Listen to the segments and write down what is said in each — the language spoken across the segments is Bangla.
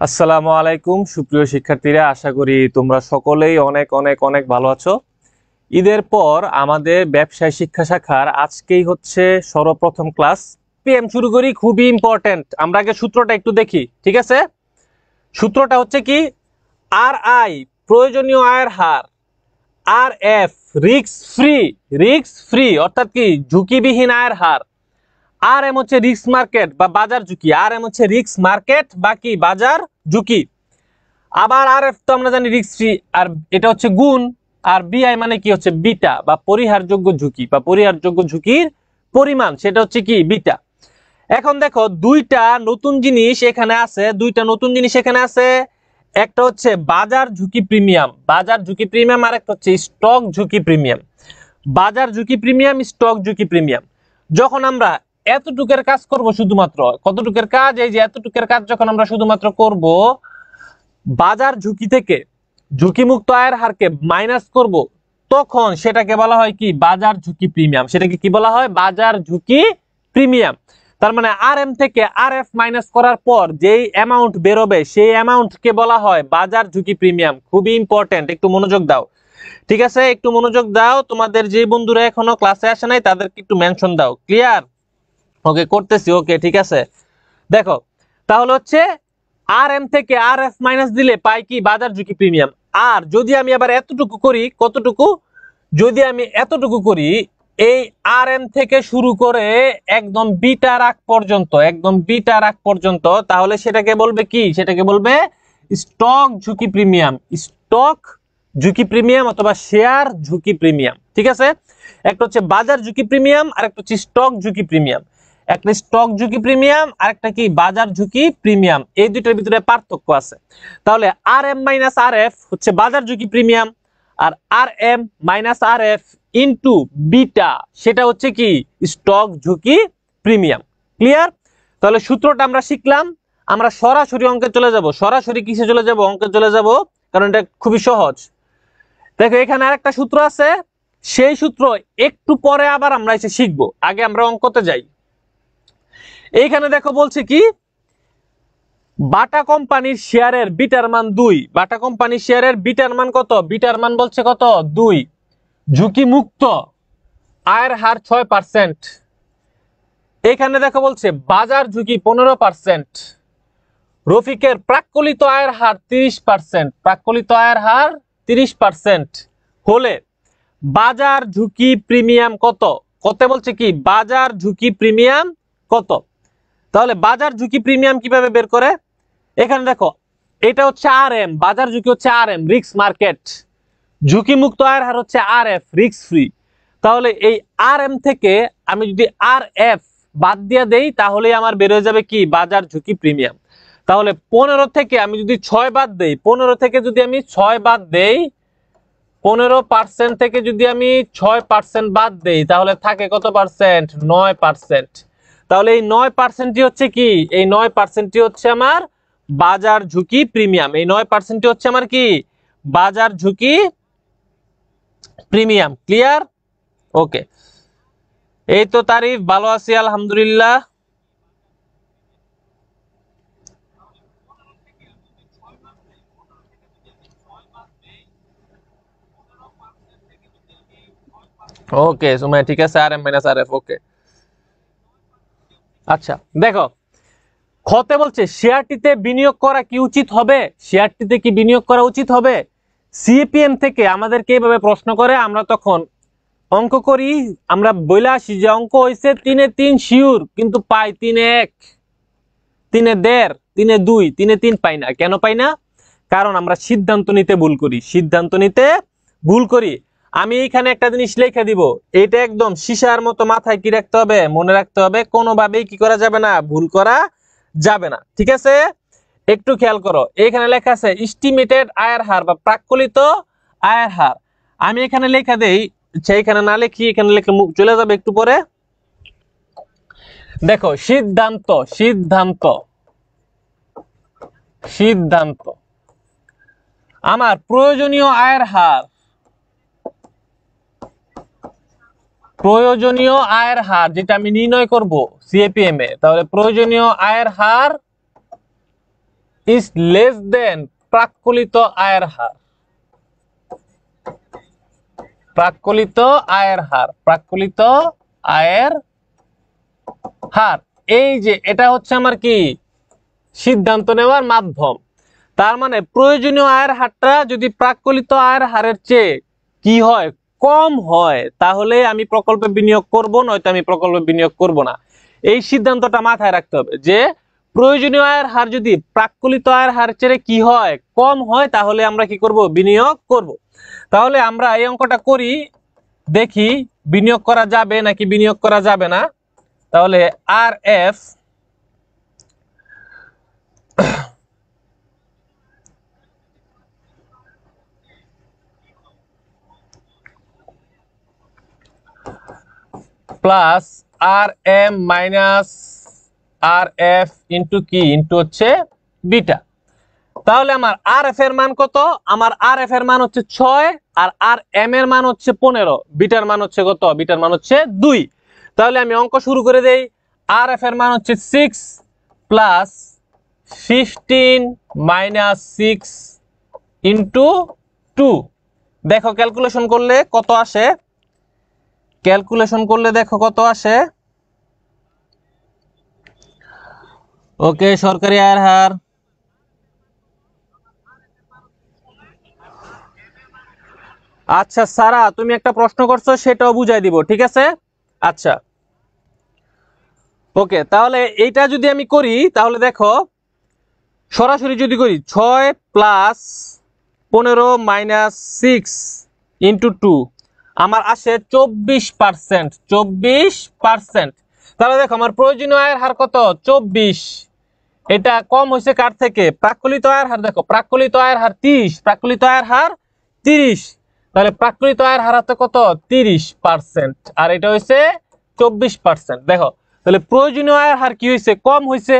আসসালামু আলাইকুম সুপ্রিয় শিক্ষার্থীরা, আশা করি তোমরা সকলেই অনেক অনেক অনেক ভালো আছো। ঈদের পর আমাদের ব্যবসায় শিক্ষা শাখার আজকেই হচ্ছে সর্বপ্রথম ক্লাস। পিএম শুরু করি, খুবই ইম্পর্টেন্ট। আমরা আগে সূত্রটা একটু দেখি, ঠিক আছে? সূত্রটা হচ্ছে কি, আর আই প্রয়োজনীয় আয়ের হার, আর এফ রিস্ক ফ্রি অর্থাৎ কি ঝুঁকিবিহীন আয়ের হার, আর এম হচ্ছে রিস্ক মার্কেট বা বাজার ঝুঁকি, আর এম হচ্ছে রিস্ক মার্কেট বা কি বাজার ঝুঁকি। আবার আর এফ তো আমরা জানি রিস্ক ফ্রি, আর এটা হচ্ছে গুণ, আর বিআই মানে কি হচ্ছে বিটা বা পরিহারযোগ্য ঝুঁকি বা পরিহারযোগ্য ঝুঁকির পরিমাণ, সেটা হচ্ছে কি বিটা। এখন দেখো দুইটা নতুন জিনিস এখানে আছে, একটা হচ্ছে বাজার ঝুঁকি প্রিমিয়াম, আর একটা হচ্ছে স্টক ঝুঁকি প্রিমিয়াম। বাজার ঝুঁকি প্রিমিয়াম, স্টক ঝুঁকি প্রিমিয়াম। যখন আমরা এতটুকের কাজ করব, শুধুমাত্র কতটুকের কাজ, এই যে এতটুকের কাজ যখন আমরা শুধুমাত্র করব, বাজার ঝুঁকি থেকে ঝুঁকিমুক্ত আয়ের হারকে মাইনাস করব, তখন সেটাকে বলা হয় কি বাজার ঝুঁকি প্রিমিয়াম। সেটাকে কি বলা হয়? বাজার ঝুঁকি প্রিমিয়াম। তার মানে আর এম থেকে আর এফ মাইনাস করার পর যেই অ্যামাউন্ট বেরোবে সেই অ্যামাউন্টকে বলা হয় বাজার ঝুঁকি প্রিমিয়াম। খুবই ইম্পর্টেন্ট, একটু মনোযোগ দাও, ঠিক আছে? একটু মনোযোগ দাও। তোমাদের যে বন্ধুরা এখনো ক্লাসে আসে নাই তাদেরকে একটু মেনশন দাও। ক্লিয়ার? ওকে, করতেছি। ওকে, ঠিক আছে। দেখো তাহলে হচ্ছে আর এম থেকে আর এফ মাইনাস দিলে পাই কি বাজার ঝুঁকি প্রিমিয়াম। আর যদি আমি আবার এতটুকু করি, কতটুকু? যদি আমি এতটুকু করি, এই আর এম থেকে শুরু করে একদম বিটার আগ পর্যন্ত, তাহলে সেটাকে বলবে কি? সেটাকে বলবে স্টক ঝুঁকি প্রিমিয়াম, স্টক ঝুঁকি প্রিমিয়াম অথবা শেয়ার ঝুঁকি প্রিমিয়াম, ঠিক আছে? একটা হচ্ছে বাজার ঝুঁকি প্রিমিয়াম আর একটা হচ্ছে স্টক ঝুঁকি প্রিমিয়াম। একটা স্টক ঝুঁকি প্রিমিয়াম আর একটা কি বাজার ঝুঁকি প্রিমিয়াম। এই দুইটার ভিতরে পার্থক্য আছে। তাহলে আর এম মাইনাস আর এফ হচ্ছে বাজার ঝুঁকি প্রিমিয়াম, আর আর M minus R F into beta সেটা হচ্ছে কি স্টক ঝুঁকি প্রিমিয়াম। ক্লিয়ার? তাহলে সূত্রটা আমরা শিখলাম। আমরা সরাসরি অঙ্কে চলে যাব। সরাসরি কিসে চলে যাব? অঙ্কে চলে যাব, কারণ এটা খুবই সহজ। দেখো এখানে আরেকটা সূত্র আছে, সেই সূত্র একটু পরে আবার আমরা এসে শিখবো। আগে আমরা অঙ্কতে যাই। এইখানে দেখো বলছে কি, বাটা কোম্পানির শেয়ারের বিটার মান 2। বাটা কোম্পানির শেয়ারের বিটার মান কত? বিটার মান বলছে কত? 2। ঝুঁকি মুক্ত আয়ের হার 6%। এখানে দেখো বলছে বাজার ঝুঁকি 15%। রফিকের প্রাক্কলিত আয়ের হার 30%। প্রাক্কলিত আয়ের হার 30% হলে বাজার ঝুঁকি প্রিমিয়াম কত? কত বলছে কি বাজার ঝুঁকি প্রিমিয়াম কত? তাহলে বাজার ঝুঁকি প্রিমিয়াম কিভাবে বের করে? এখানে দেখো এটা হচ্ছে আর এম, বাজার ঝুঁকি হচ্ছে আর এম রিস্ক মার্কেট, ঝুঁকি মুক্ত আয়ের হার হচ্ছে আর এফ রিস্ক ফ্রি। তাহলে এই আর এম থেকে আমি যদি আর এফ বাদ দিয়ে দেই, তাহলে আমার বের হয়ে যাবে কি বাজার ঝুঁকি প্রিমিয়াম। তাহলে 15 থেকে আমি যদি 6 বাদ দেই, 15 থেকে যদি আমি 6 বাদ দেই, 15% থেকে যদি আমি 6% বাদ দেই, তাহলে থাকে কত পার্সেন্ট? 9%। তাহলে এই 9%টি হচ্ছে কি? এই 9%টি হচ্ছে আমার বাজার ঝুঁকি প্রিমিয়াম। এই 9%টি হচ্ছে আমার কি বাজার ঝুঁকি প্রিমিয়াম। ক্লিয়ার? ওকে, এই তো তারিফ, ভালো আছি আলহামদুলিল্লাহ। ওকে সুমাইয়া, ঠিক আছে। আর এম মাইনাস আর এফ। ওকে, আচ্ছা দেখো খতে বলছে শেয়ারটিতে বিনিয়োগ করা কি উচিত হবে? শেয়ারটিতে কি বিনিয়োগ করা উচিত হবে? সিপিএম থেকে আমাদেরকে এইভাবে প্রশ্ন করে, আমরা তখন অঙ্ক করি। আমরা বলে আসি যে অঙ্ক হয়েছে 3 এ 3 শিওর, কিন্তু পাই 3 এ 1, 3 এ 1.5, 3 এ 2, 3 এ 3 পাই না। কেন পাই না? কারণ আমরা সিদ্ধান্ত নিতে ভুল করি, সিদ্ধান্ত নিতে ভুল করি। আমি এইখানে একটা জিনিস লিখে দিব, এটা একদম সীসার মতো মাথায় কি রাখতে হবে? মনে রাখতে হবে। কোনোভাবেই কি করা যাবে না? ভুল করা যাবে না, ঠিক আছে? একটু খেয়াল করো, এখানে লেখা আছে এস্টিমেটেড আয়ের হার বা প্রাক্কলিত আয়ের হার। আমি এখানে লেখা দেই, সেইখানে না লিখি, এখানে লিখে চলে যাবে একটু পরে। দেখো সিদ্ধান্ত, সিদ্ধান্ত, সিদ্ধান্ত আমার প্রয়োজনীয় আয়ের হার, প্রয়োজনীয় আয়ের হার যেটা আমি নির্ণয় করব সিএপিএম এ, তাহলে প্রয়োজনীয় আয়ের হার ইজ লেস দেন প্রাক্কলিত আয়ের হার। প্রাক্কলিত আয়ের হার, প্রাক্কলিত আয়ের হার। এই যে এটা হচ্ছে আমার কি সিদ্ধান্ত নেওয়ার মাধ্যম। তার মানে প্রয়োজনীয় আয়ের হারটা যদি প্রাক্কলিত আয়ের হারের চেয়ে কি হয়, কম হয়, তাহলে আমি প্রকল্পে বিনিয়োগ করব, নয়তো আমি প্রকল্পে বিনিয়োগ করব না। এই সিদ্ধান্তটা মাথায় রাখতে হবে যে প্রয়োজনীয় আয়ের হার যদি প্রাক্কলিত আয়ের হার চেয়ে কি হয়, কম হয়, তাহলে আমরা কি করব, বিনিয়োগ করব। তাহলে আমরা এই অঙ্কটা করি, দেখি বিনিয়োগ করা যাবে নাকি বিনিয়োগ করা যাবে না। তাহলে আর F plus R M minus R F into কি, ইন্টু হচ্ছে বিটা। তাহলে আমার আর এফ এর মান কত, আমার আর এফ এর মান হচ্ছে 6 আর আর এম এর মান হচ্ছে 15, বিটার মান হচ্ছে কত, বিটার মান হচ্ছে 2। তাহলে আমি অঙ্ক শুরু করে দেই। আর এফ এর মান হচ্ছে 6 প্লাস 15 মাইনাস 6 ইন্টু 2। দেখো ক্যালকুলেশন করলে কত আসে, ক্যালকুলেশন করলে দেখো কত আসে। ওকে, সরকারি আয়ের হার, আচ্ছা সারা তুমি একটা প্রশ্ন করছো, সেটাও বুঝাই দিব, ঠিক আছে। আচ্ছা ওকে, তাহলে এইটা যদি আমি করি, তাহলে দেখো সরাসরি যদি করি 6 প্লাস 15 মাইনাস 6 ইন্টু 2, আমার আসে 24%। 24%। তাহলে দেখো আমার প্রয়োজনীয় আয়ের হার কত, 24। এটা কম হয়েছে কার থেকে, প্রাক্কলিত আয়ের হার। দেখো প্রাক্কলিত আয়ের হার 30, প্রাক্কলিত আয়ের হার 30। তাহলে প্রাক্কলিত আয়ের হার হচ্ছে কত, 30%, আর এটা হয়েছে 24%। দেখো তাহলে প্রয়োজনীয় আয়ের হার কি হয়েছে, কম হয়েছে।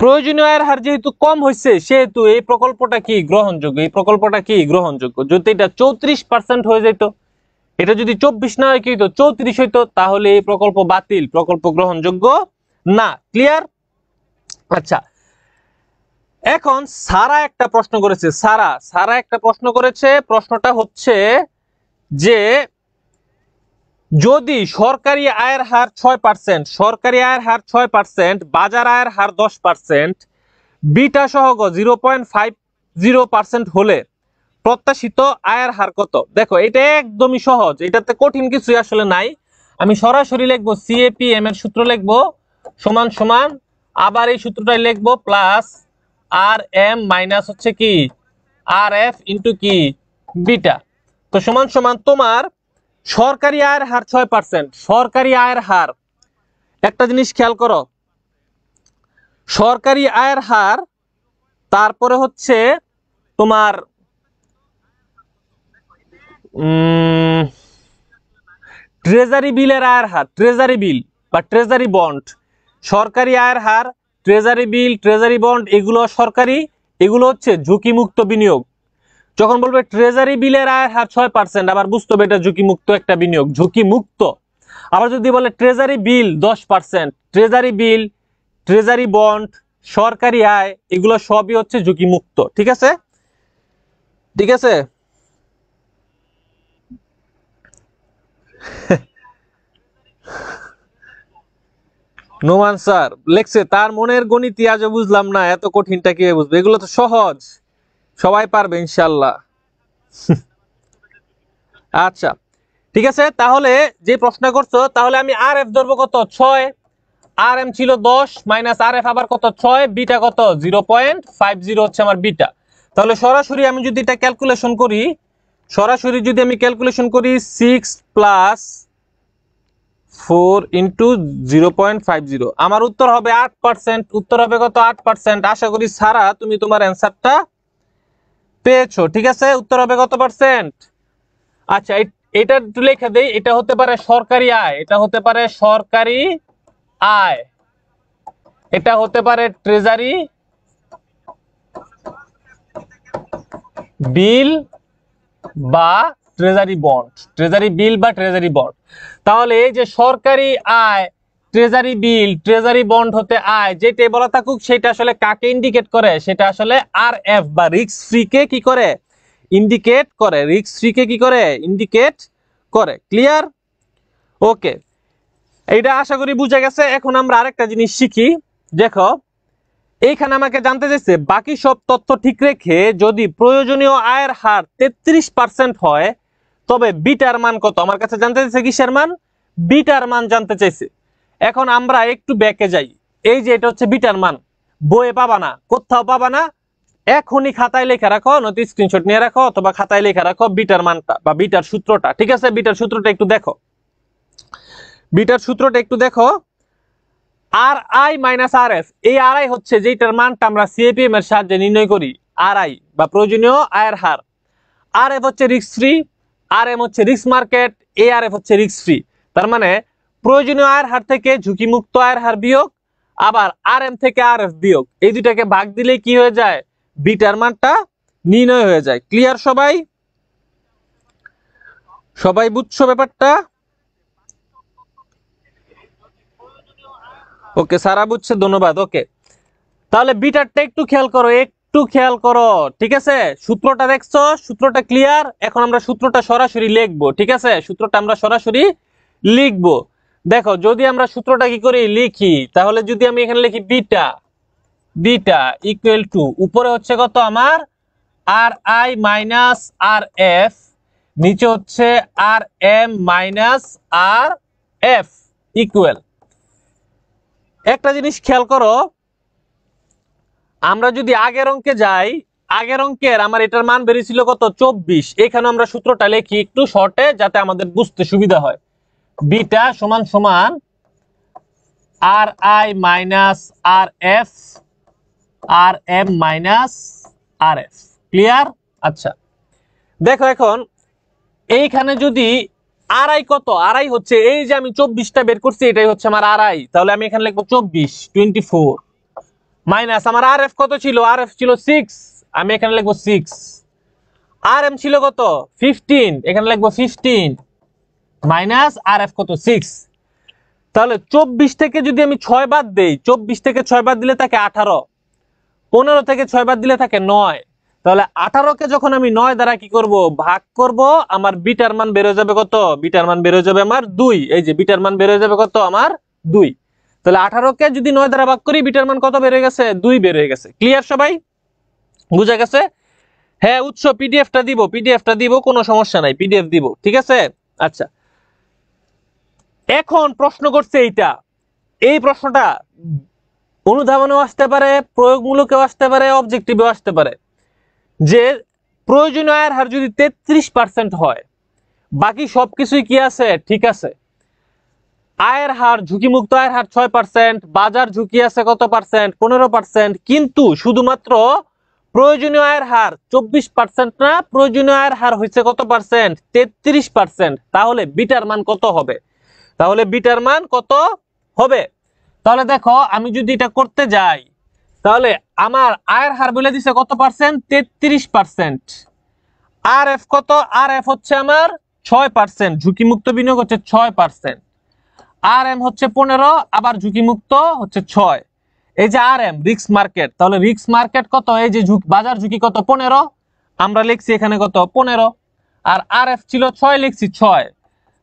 প্রয়োজনীয় আয়ের হার যেহেতু কম হয়েছে, সেহেতু এই প্রকল্পটা কি গ্রহণযোগ্য, এই প্রকল্পটা কি গ্রহণযোগ্য। যদি এটা 34% হয়ে যেত, এটা যদি 24 না হয় কি হইতো, 34 হইতো, তাহলে এই প্রকল্প বাতিল, প্রকল্প গ্রহণযোগ্য না। ক্লিয়ার? আচ্ছা, এখন সারা একটা প্রশ্ন করেছে, সারা একটা প্রশ্ন করেছে। প্রশ্নটা হচ্ছে যে যদি সরকারি আয়ের হার 6%, সরকারি আয়ের হার 6%, বাজার আয়ের হার 10%, বিটা সহগ 0.50% হলে প্রত্যাশিত আয়ের হার কত। দেখো এটা একদমই সহজ, এটাতে কঠিন কিছুই আসলে নাই। আমি সরাসরি লিখবো সিএপিএম এর সূত্র লিখবো সমান সমান, আবার এই সূত্রটাই লিখবো প্লাস আর এম মাইনাস হচ্ছে কি আর এফ ইন্টু কি বিটা। তো সমান সমান তোমার সরকারি আয়ের হার 6%, সরকারি আয়ের হার, একটা জিনিস খেয়াল করো, সরকারি আয়ের হার, তারপরে হচ্ছে তোমার ট্রেজারি বিলের আয়ের হার, ট্রেজারি বিল বা ট্রেজারি বন্ড। সরকারি আয়ের হার, ট্রেজারি বিল, ট্রেজারি বন্ড, এগুলো সরকারি, এগুলো হচ্ছে ঝুঁকিমুক্ত বিনিয়োগ। যখন বলবে ট্রেজারি বিলের আয়ের হার 6%, আবার বুঝতে হবে এটা ঝুঁকিমুক্ত একটা বিনিয়োগ, ঝুঁকিমুক্ত। আবার যদি বলে treasury bill 10%, treasury bill, treasury bond, সরকারি আয়, এগুলো সবই হচ্ছে ঝুঁকিমুক্ত। ঠিক আছে, ঠিক আছে। নোমান স্যার লেখছে তার মনের গণিত আজও বুঝলাম না, এত কঠিনটা কি বুঝবে, এগুলো তো সহজ, সবাই পারবে ইনশাল্লাহ। আচ্ছা ঠিক আছে, তাহলে যে প্রশ্ন করছো, তাহলে আমি আর এফ ধরবো কত, 6, আর এম ছিল 10 মাইনাস আর এফ আবার কত 6, বিটা কত 0.50 হচ্ছে আমার বিটা। তাহলে সরাসরি আমি যদি এটা ক্যালকুলেশন করি, সরাসরি যদি আমি ক্যালকুলেশন করি 6 প্লাস 4 ইন্টু 0.50, আমার উত্তর হবে 8%। উত্তর হবে কত, 8%। আশা করি সারা তুমি তোমার অ্যান্সারটা পেয়েছো। ঠিক আছে, উত্তর হবে কত পার্সেন্ট। আচ্ছা এটা একটু লিখে দেই, এটা হতে পারে সরকারি আয়, এটা হতে পারে সরকারি আয়, এটা হতে পারে ট্রেজারি বিল বা ট্রেজারি বন্ড, ট্রেজারি বিল বা ট্রেজারি বন্ড। তাহলে এই যে সরকারি আয় ট্রেজারি বিল, ট্রেজারি বন্ড হতে আয়, যেটাই বলা থাকুক সেটা আসলে কাকে ইন্ডিকেট করে? সেটা আসলে আরএফ বা রিস্ক ফ্রি কে কি করে? ইন্ডিকেট করে। রিস্ক ফ্রি কে কি করে? ইন্ডিকেট করে। ক্লিয়ার? ওকে, এইটা আশা করি বুঝা গেছে। এখন আমরা আরেকটা জিনিস শিখি। দেখো এইখানে আমাকে জানতে চাইছে বাকি সব তথ্য ঠিক রেখে যদি প্রয়োজনীয় আয়ের হার 33% হয় তবে বিটার মান কত? আমার কাছে জানতে চাইছে কিসের মান? বিটার মান জানতে চাইছে। এখন আমরা একটু ব্যাকে যাই। এই যে এটা হচ্ছে বিটার মান, বইয়ে পাবা না, কোথাও পাবা না। এখনই খাতায় লেখা রাখো, নয়তো স্ক্রিনশট নিয়ে রাখো, অথবা খাতায় লেখা রাখো বিটার মানটা বা বিটার সূত্রটা। ঠিক আছে, বিটার সূত্রটা একটু দেখো। বিটার সূত্রটা একটু দেখো। আর আই মাইনাস আর এফ, এই আর আই হচ্ছে যেটার মানটা আমরা সিএপিএম এর সাহায্যে নির্ণয় করি, আর আই বা প্রয়োজনীয় আয়ের হার। আর এফ হচ্ছে রিস্ক ফ্রি, আর এম হচ্ছে রিস্ক মার্কেট, এ আর এফ হচ্ছে রিস্ক ফ্রি। তার মানে প্রয়োজনীয় আয়ের হার থেকে ঝুঁকিমুক্ত আয়ের হার বিয়োগ, আবার আর এম থেকে আর এফ বিয়োগ, এই দুটাকে ভাগ দিলে কি হয়ে যায়? বিটার মানটা নির্ণয় হয়ে যায়। ক্লিয়ার সবাই? সবাই বুঝছো ব্যাপারটা? ওকে, সারা বুঝছে, ধন্যবাদ। ওকে, তাহলে বিটারটা একটু খেয়াল করো, একটু খেয়াল করো। ঠিক আছে, সূত্রটা দেখছো? সূত্রটা ক্লিয়ার? এখন আমরা সূত্রটা সরাসরি লিখবো। ঠিক আছে, সূত্রটা আমরা সরাসরি লিখবো। দেখো যদি আমরা সূত্রটা কি করি লিখি, তাহলে যদি আমি এখানে লিখি বিটা, বিটা ইকুয়াল টু উপরে হচ্ছে কত আমার? আর আই মাইনাস আর এফ, নিচে হচ্ছে আর M minus R F equal. একটা জিনিস খেয়াল করো, আমরা যদি আগের অঙ্কে যাই, আগের অঙ্কের আমার এটার মান বেরিয়েছিল কত? 24। এখানে আমরা সূত্রটা লিখি একটু শর্টে যাতে আমাদের বুঝতে সুবিধা হয়। বিটা সমান সমান R I minus R F, R M minus R F. Clear? আচ্ছা দেখো এখন এইখানে যদি আর আই কত? আর আই হচ্ছে এই যে আমি 24টা বের করছি, এটাই হচ্ছে আমার আর আই। তাহলে আমি এখানে লিখবো 24 মাইনাস আমার আর এফ কত ছিল? আর এফ ছিল 6, আমি এখানে লিখবো 6। আর এম ছিল কত? 15, এখানে লিখবো 15 মাইনাস আর এফ কত? 6। তাহলে 24 থেকে যদি আমি 6 বাদ দেই, 24 থেকে 6 বাদ দিলে থাকে 18, 15 থেকে 6 বাদ দিলে থাকে 9। তাহলে 18কে যখন আমি 9 দ্বারা কি করব? ভাগ করব, আমার বিটার মান বের হয়ে যাবে কত? বিটার মান বের হয়ে যাবে আমার 2। এই যে বিটার মান বের হয়ে যাবে কত? আমার 2। তাহলে 18কে যদি 9 দ্বারা ভাগ করি, বিটার মান কত বের হয়ে গেছে? 2 বের হয়ে গেছে। ক্লিয়ার সবাই? বুঝা গেছে? হ্যাঁ, উৎস পিডিএফটা দিব, পিডিএফটা দিব, কোনো সমস্যা নাই, পিডিএফ দিব। ঠিক আছে? আচ্ছা, এখন প্রশ্ন করছে এইটা, এই প্রশ্নটা অনুধাবনেও আসতে পারে, প্রয়োগমূলকেও আসতে পারে, অবজেক্টিভেও আসতে পারে, যে প্রয়োজনীয় আয়ের হার যদি 33% হয়, বাকি সবকিছুই কি আছে? ঠিক আছে। আয়ের হার, ঝুঁকিমুক্ত আয়ের হার 6%, বাজার ঝুঁকি আছে কত পার্সেন্ট? 15%, কিন্তু শুধুমাত্র প্রয়োজনীয় আয়ের হার 24% না, প্রয়োজনীয় আয়ের হার হয়েছে কত পার্সেন্ট? 33%। তাহলে বিটার মান কত হবে? তাহলে বিটার মান কত হবে? তাহলে দেখো আমি যদি এটা করতে যাই, তাহলে আমার আয়ের হার বলে দিছে কত পার্সেন্ট? 33%। আর এফ কত? আর এফ হচ্ছে আমার 6%, ঝুঁকিমুক্ত বিনিয়োগ হচ্ছে 6%। আর এম হচ্ছে 15, আবার ঝুঁকিমুক্ত হচ্ছে 6। এই যে আর এম রিস্ক মার্কেট, তাহলে রিস্ক মার্কেট কত? এই যে বাজার ঝুঁকি কত? 15, আমরা লিখছি এখানে কত? 15। আর আর এফ ছিল 6, লিখছি 6।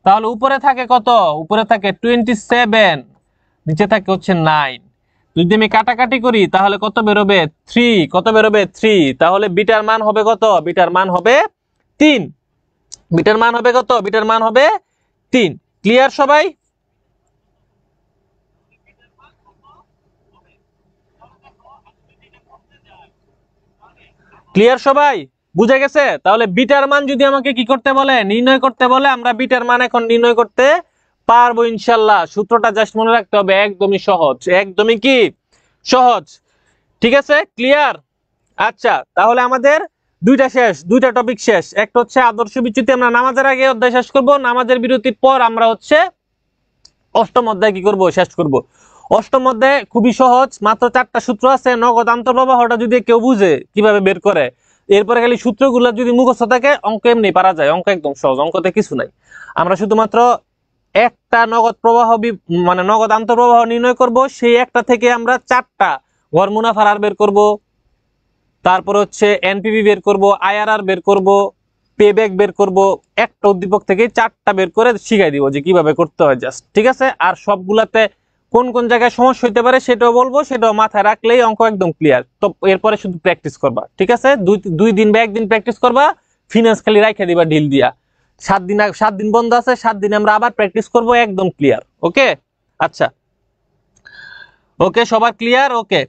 তাহলে উপরে থাকে কত? উপরে থাকে 27, নিচে থাকে হচ্ছে 9। যদি আমি কাটাকাটি করি তাহলে কত বেরোবে? 3। কত বেরোবে? 3। তাহলে বিটার মান হবে কত? বিটার মান হবে 3। বিটার মান হবে কত? বিটার মান হবে 3। ক্লিয়ার সবাই? ক্লিয়ার সবাই? বুঝা গেছে? তাহলে বিটার মান যদি আমাকে কি করতে বলে? নির্ণয় করতে বলে, আমরা বিটার মান এখন নির্ণয় করতে পারবো ইনশাল্লাহ। সূত্রটা জাস্ট মনে রাখতে হবে, একদমই সহজ, একদমই কি সহজ। ঠিক আছে? ক্লিয়ার? আচ্ছা, তাহলে আমাদের দুইটা শেষ, দুইটা টপিক শেষ। একটা হচ্ছে আদর্শ বিচ্যুতি, আমরা নামাজের আগে অধ্যায় শেষ করব, নামাজের বিরতির পর আমরা হচ্ছে অষ্টম অধ্যায় কি করব? শেষ করব। অষ্টম অধ্যায় খুবই সহজ, মাত্র 4টা সূত্র আছে। নগদ আন্তঃপ্রবাহটা যদি কেউ বুঝে কিভাবে বের করে, এরপরে খালি সূত্রগুলো যদি মুখস্থ থাকে, অঙ্ক এমনি পারা যায়। অঙ্ক একদম সহজ, অঙ্কতে কিছু নাই। আমরা শুধুমাত্র একটা নগদ প্রবাহ মানে নগদ আন্তঃপ্রবাহ নির্ণয় করব, সেই একটা থেকে আমরা 4টা গড় মুনাফার হার বের করব, তারপর হচ্ছে এনপিভি বের করব, আইআরআর বের করব, পেব্যাক বের করব। একটা উদ্দীপক থেকে 4টা বের করে শিখাই দিব যে কিভাবে করতে হয় জাস্ট, ঠিক আছে। আর সবগুলাতে কোন কোন জায়গায় সমস্যা হইতে পারে সেটাও বলবো, সেটাও মাথায় রাখলেই অঙ্ক একদম ক্লিয়ার। তো এরপরে শুধু প্র্যাকটিস করবা, ঠিক আছে। দুই দিন বা একদিন প্র্যাকটিস করবা, ফিনান্স খালি রাইখা দিবা ঢিল দিয়া। 7 দিন বন্ধ আছে, 7 দিন আমরা আবার প্র্যাকটিস করব, একদম ক্লিয়ার। ওকে, আচ্ছা, ওকে, সবার ক্লিয়ার? ওকে।